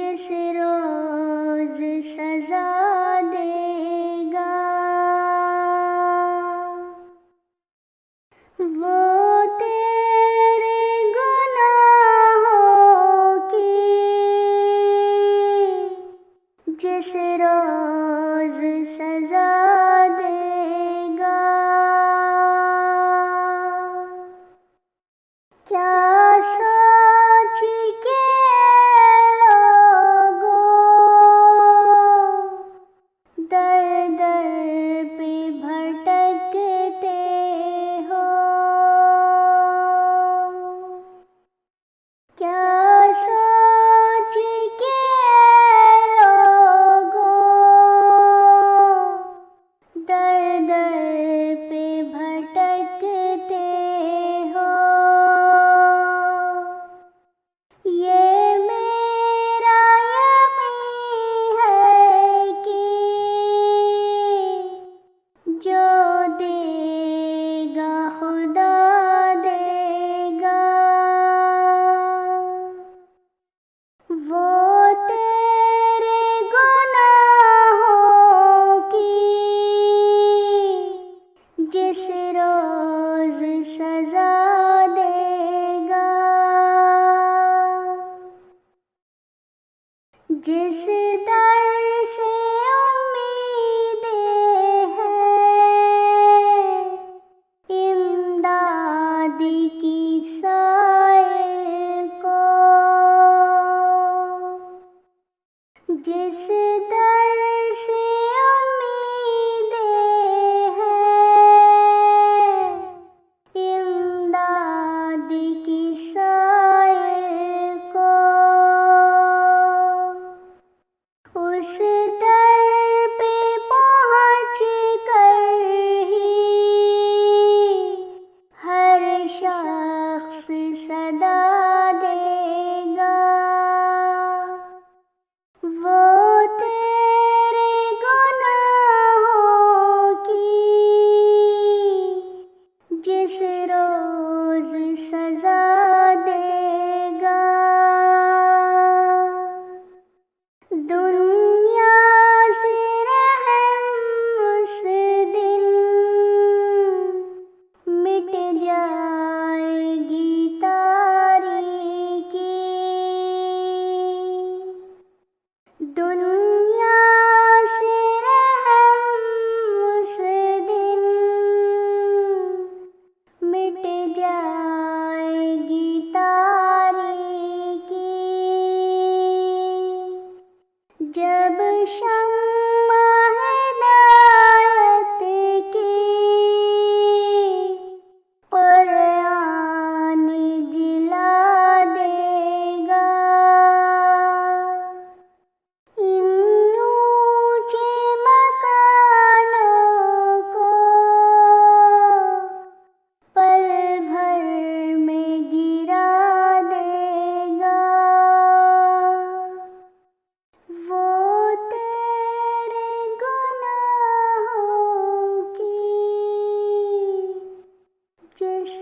جس روز سزا دے گا وہ تیرے گناہوں کی جس روز سزا دے گا۔ کیا سوچ کے لوگوں در در پہ بھٹکتے ہو، کیا سوچ کے لوگوں در در پہ بھٹکتے ہو۔ یہ میرا یقین ہے کہ جو دے گا خدا دے گا، وہ تیرے گناہوں کی جس روز سزا دے گا۔ جس در سے امیدیں ہیں امداد کی سائل کو، جس در سے امیدیں ہیں امداد کی سائل کو، اس در پہ پہنچ کر ہی ہر شخص صدا دے گا، وہ تیرے گناہوں کی جس روز سزا دے گا۔ دنیا سے رحم اس دن مٹ جائے گی تاریکی، دنیا سے رحم اس دن مٹ جائے گی تاریکی، جب شمع ہدایت کی قرآن جلا دے گا، ان اونچے مکانوں کو پل بھر میں گرا دے گا، وہ تیرے گناہوں کی جس